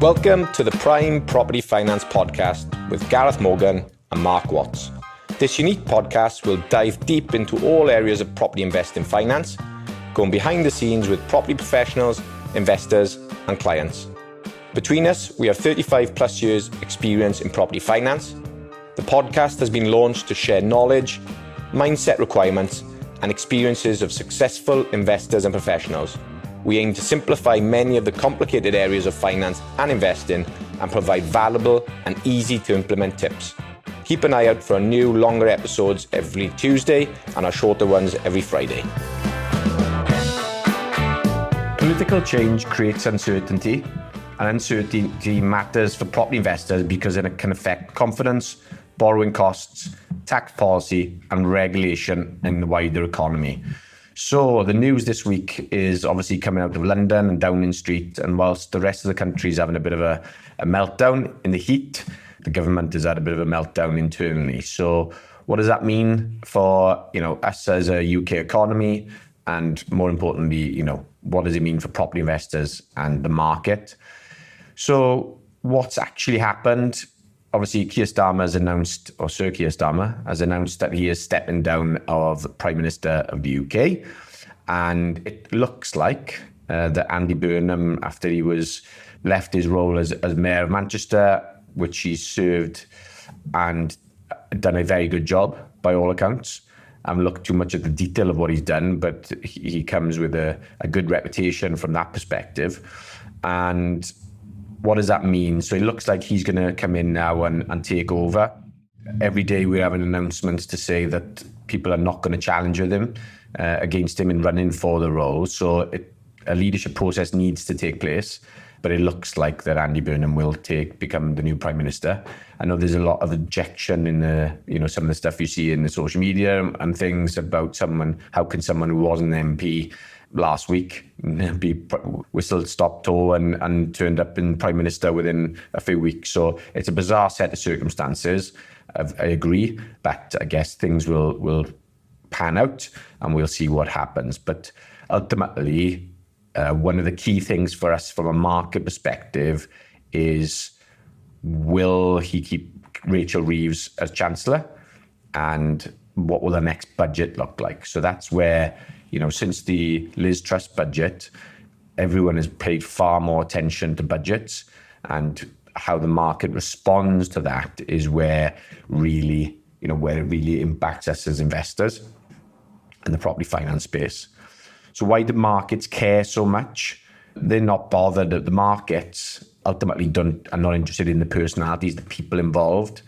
Welcome to the Prime Property Finance Podcast with Gareth Morgan and Mark Watts. This unique podcast will dive deep into all areas of property investing finance, going behind the scenes with property professionals, investors and clients. Between us, we have 35 plus years experience in property finance. The podcast has been launched to share knowledge, mindset requirements and experiences of successful investors and professionals. We aim to simplify many of the complicated areas of finance and investing and provide valuable and easy to implement tips. Keep an eye out for our new longer episodes every Tuesday and our shorter ones every Friday. Political change creates uncertainty, and uncertainty matters for property investors because it can affect confidence, borrowing costs, tax policy and regulation in the wider economy. So the news this week is obviously coming out of London and Downing Street, and whilst the rest of the country is having a bit of a meltdown in the heat, the government has had a bit of a meltdown internally. So what does that mean for us as a UK economy, and more importantly, what does it mean for property investors and the market? So what's actually happened? Obviously, Sir Keir Starmer has announced that he is stepping down of Prime Minister of the UK. And it looks like that Andy Burnham, after he left his role as Mayor of Manchester, which he served and done a very good job by all accounts. I haven't looked too much at the detail of what he's done, but he comes with a good reputation from that perspective. And what does that mean? So it looks like he's going to come in now and take over. Every day we're having announcements to say that people are not going to challenge him against him in running for the role. So a leadership process needs to take place. But it looks like that Andy Burnham will become the new Prime Minister. I know there's a lot of objection in some of the stuff you see in the social media and things about how can someone who was an MP last week whistle-stop tour and turned up in Prime Minister within a few weeks. So it's a bizarre set of circumstances. I agree, but I guess things will pan out and we'll see what happens. But ultimately, one of the key things for us from a market perspective is, will he keep Rachel Reeves as Chancellor? And what will the next budget look like? So that's where, since the Liz Truss budget, everyone has paid far more attention to budgets, and how the market responds to that is where it really impacts us as investors in the property finance space. So why do markets care so much? They're not bothered. The markets ultimately are not interested in the personalities, the people involved.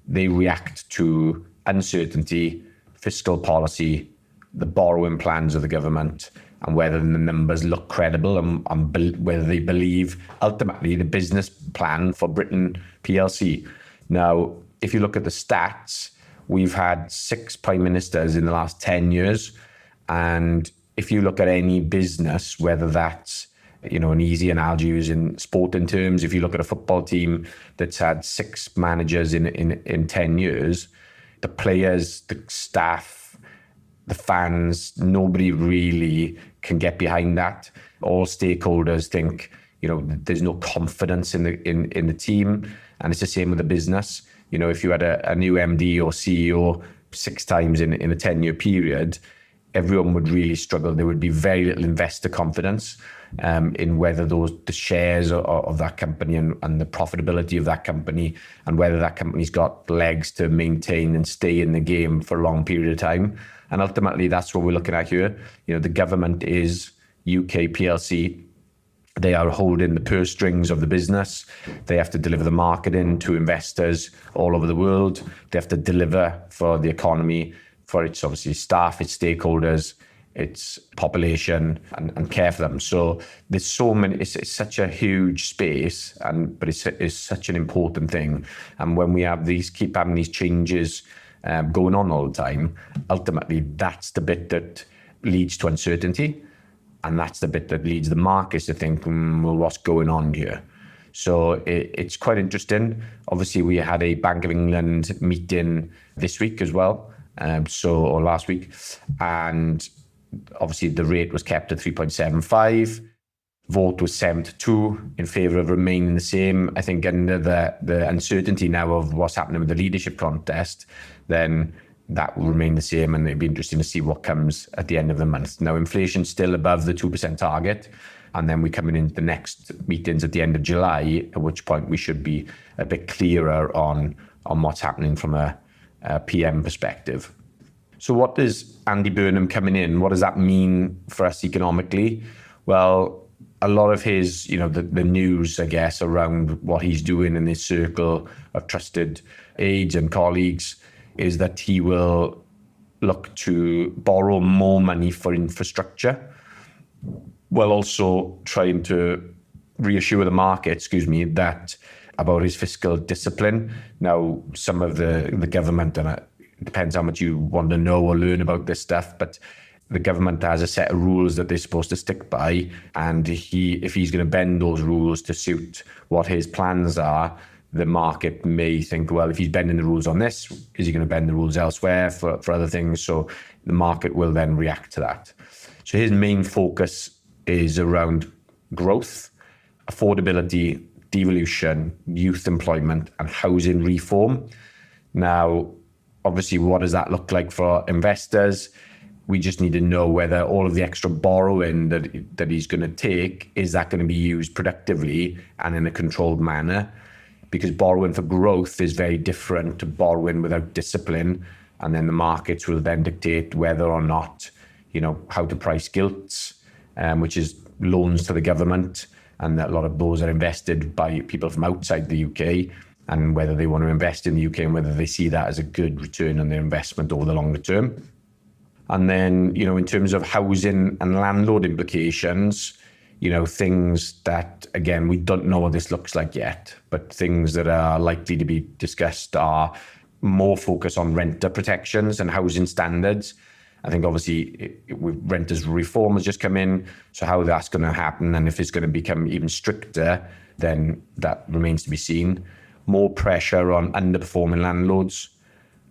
They react to uncertainty, fiscal policy, the borrowing plans of the government, and whether the numbers look credible and whether they believe ultimately the business plan for Britain PLC. Now, if you look at the stats, we've had 6 prime ministers in the last 10 years. And if you look at any business, whether that's, an easy analogy using sporting terms, if you look at a football team that's had 6 managers in 10 years, the players, the staff, the fans, nobody really can get behind that. All stakeholders think, there's no confidence in the team. And it's the same with the business. If you had a new MD or CEO 6 times in a 10-year period, everyone would really struggle. There would be very little investor confidence in whether the shares of that company and the profitability of that company, and whether that company's got legs to maintain and stay in the game for a long period of time. And ultimately, that's what we're looking at here. The government is UK PLC. They are holding the purse strings of the business. They have to deliver the marketing to investors all over the world. They have to deliver for the economy, for its obviously staff, its stakeholders, its population, and care for them. So there's so many. It's such a huge space, but it's such an important thing. And when we keep having these changes going on all the time, ultimately that's the bit that leads to uncertainty, and that's the bit that leads the markets to think, well, what's going on here? So it's quite interesting. Obviously, we had a Bank of England meeting this week as well. Or last week, and obviously the rate was kept at 3.75. vote was 7-2 in favour of remaining the same. I think under the uncertainty now of what's happening with the leadership contest, then that will remain the same, and it'd be interesting to see what comes at the end of the month. Now, inflation's still above the 2% target, and then we're coming into the next meetings at the end of July, at which point we should be a bit clearer on what's happening from a PM perspective. So what does Andy Burnham coming in, what does that mean for us economically? Well, a lot of his, the news, I guess, around what he's doing in his circle of trusted aides and colleagues is that he will look to borrow more money for infrastructure, while also trying to reassure the market, that about his fiscal discipline. Now, some of the government, and it depends how much you want to know or learn about this stuff, but the government has a set of rules that they're supposed to stick by, and if he's going to bend those rules to suit what his plans are, the market may think, well, if he's bending the rules on this, is he going to bend the rules elsewhere for other things? So the market will then react to that. So his main focus is around growth, affordability, devolution, youth employment, and housing reform. Now, obviously, what does that look like for investors? We just need to know whether all of the extra borrowing that he's going to take, is that going to be used productively and in a controlled manner? Because borrowing for growth is very different to borrowing without discipline. And then the markets will then dictate whether or not, how to price gilts, which is loans to the government. And a lot of those are invested by people from outside the UK, and whether they want to invest in the UK and whether they see that as a good return on their investment over the longer term. And then, in terms of housing and landlord implications, things that, again, we don't know what this looks like yet, but things that are likely to be discussed are more focus on renter protections and housing standards. I think obviously renters reform has just come in, so how that's going to happen and if it's going to become even stricter, then that remains to be seen. More pressure on underperforming landlords,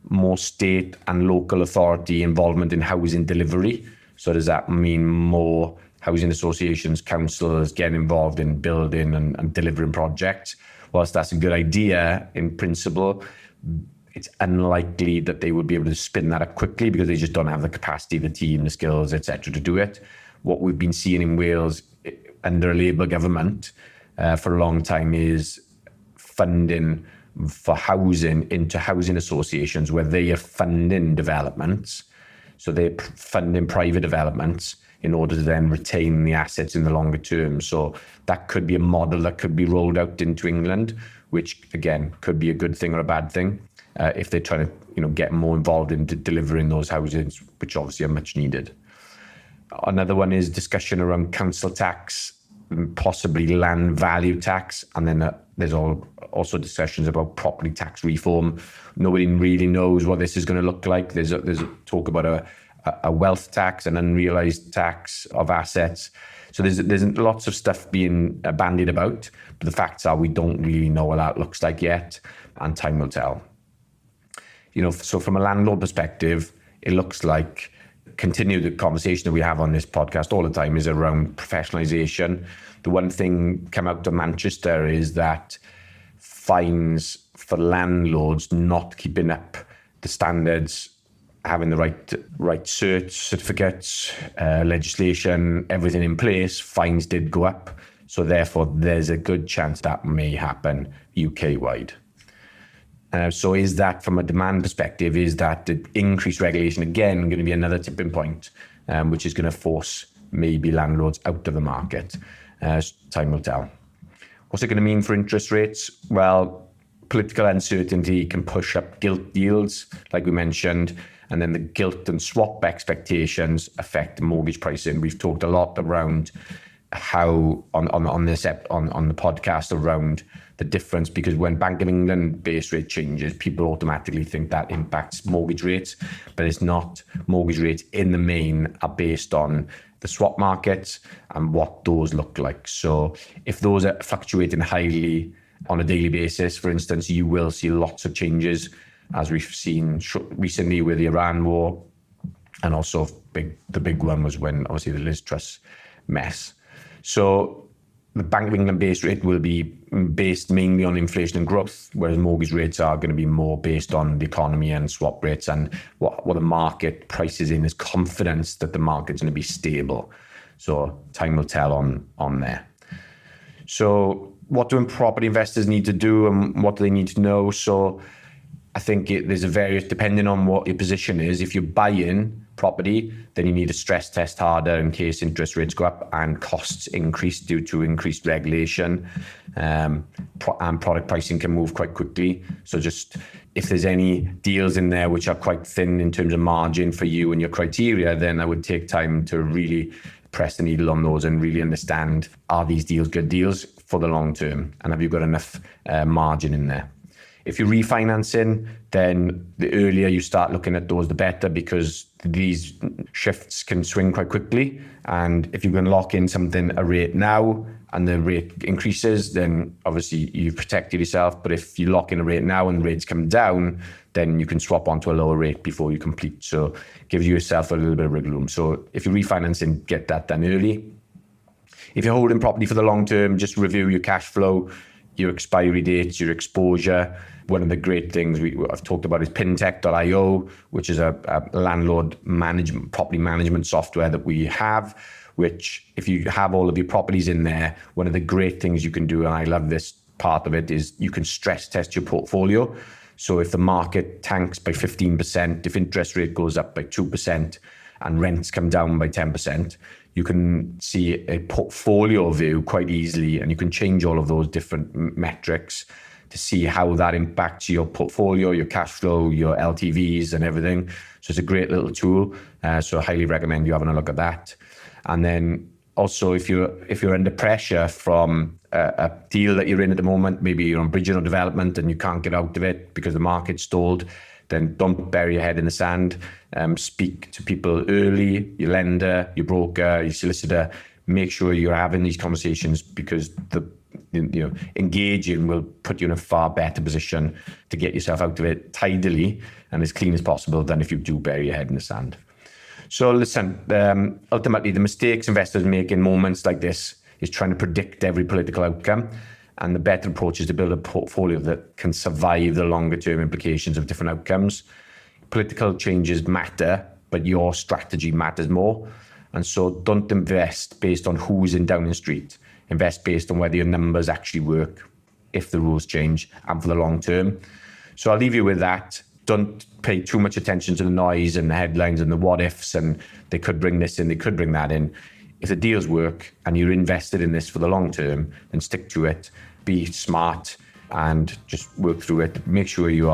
more state and local authority involvement in housing delivery. So does that mean more housing associations, councils getting involved in building and delivering projects? Whilst that's a good idea in principle, it's unlikely that they would be able to spin that up quickly because they just don't have the capacity, the team, the skills, etc. to do it. What we've been seeing in Wales under a Labour government for a long time is funding for housing into housing associations where they are funding developments. So they're funding private developments in order to then retain the assets in the longer term. So that could be a model that could be rolled out into England, which again could be a good thing or a bad thing if they're trying to get more involved into delivering those houses, which obviously are much needed. Another one is discussion around council tax, possibly land value tax, and then there's also discussions about property tax reform. Nobody really knows what this is going to look like. There's a talk about a wealth tax, an unrealized tax of assets. So there's lots of stuff being bandied about, but the facts are we don't really know what that looks like yet, and time will tell. So from a landlord perspective, it looks like continue the conversation that we have on this podcast all the time is around professionalisation. The one thing come out of Manchester is that fines for landlords not keeping up the standards, having the right certificates, legislation, everything in place, fines did go up. So therefore, there's a good chance that may happen UK-wide. So is that, from a demand perspective, is that the increased regulation, again, going to be another tipping point, which is going to force maybe landlords out of the market? Time will tell. What's it going to mean for interest rates? Well, political uncertainty can push up gilt yields, like we mentioned, and then the gilt and swap expectations affect mortgage pricing. We've talked a lot around how on the podcast around the difference, because when Bank of England base rate changes, people automatically think that impacts mortgage rates, but it's not. Mortgage rates in the main are based on the swap markets and what those look like. So if those are fluctuating highly on a daily basis, for instance, you will see lots of changes, as we've seen recently with the Iran war, and also the big one was when obviously the Liz Truss mess. So the Bank of England base rate will be based mainly on inflation and growth, whereas mortgage rates are going to be more based on the economy and swap rates and what the market prices in as confidence that the market's going to be stable. So time will tell on there. So what do property investors need to do and what do they need to know? So I think there's a various, depending on what your position is. If you're buying property, then you need to stress test harder in case interest rates go up and costs increase due to increased regulation. And product pricing can move quite quickly. So just if there's any deals in there which are quite thin in terms of margin for you and your criteria, then I would take time to really press the needle on those and really understand, are these deals good deals for the long term? And have you got enough margin in there? If you're refinancing, then the earlier you start looking at those, the better, because these shifts can swing quite quickly. And if you can lock in a rate now and the rate increases, then obviously you've protected yourself. But if you lock in a rate now and the rates come down, then you can swap onto a lower rate before you complete. So it gives yourself a little bit of wiggle room. So if you're refinancing, get that done early. If you're holding property for the long term, just review your cash flow, your expiry dates, your exposure. One of the great things I've talked about is pintech.io, which is a landlord property management software that we have, which if you have all of your properties in there, one of the great things you can do, and I love this part of it, is you can stress test your portfolio. So if the market tanks by 15%, if interest rate goes up by 2% and rents come down by 10%, you can see a portfolio view quite easily, and you can change all of those different metrics to see how that impacts your portfolio, your cash flow, your LTVs and everything. So it's a great little tool. So I highly recommend you having a look at that. And then also if you're under pressure from a deal that you're in at the moment, maybe you're on bridging or development and you can't get out of it because the market's stalled, then don't bury your head in the sand. Speak to people early, your lender, your broker, your solicitor. Make sure you're having these conversations, because engaging will put you in a far better position to get yourself out of it tidily and as clean as possible than if you do bury your head in the sand. So listen, ultimately the mistakes investors make in moments like this is trying to predict every political outcome. And the better approach is to build a portfolio that can survive the longer term implications of different outcomes. Political changes matter, but your strategy matters more. And so don't invest based on who's in Downing Street. Invest based on whether your numbers actually work, if the rules change, and for the long term. So I'll leave you with that. Don't pay too much attention to the noise and the headlines and the what ifs, and they could bring this in, they could bring that in. If the deals work and you're invested in this for the long term, then stick to it. Be smart and just work through it. Make sure you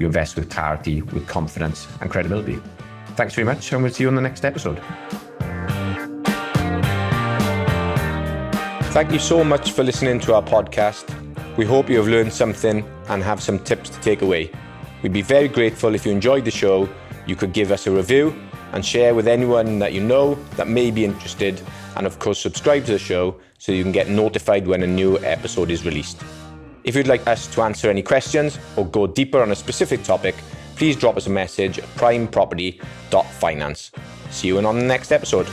invest with clarity, with confidence and credibility. Thanks very much, and we'll see you on the next episode. Thank you so much for listening to our podcast. We hope you have learned something and have some tips to take away. We'd be very grateful if you enjoyed the show. You could give us a review and share with anyone that you know that may be interested. And of course, subscribe to the show so you can get notified when a new episode is released. If you'd like us to answer any questions or go deeper on a specific topic, please drop us a message at primeproperty.finance. See you on the next episode.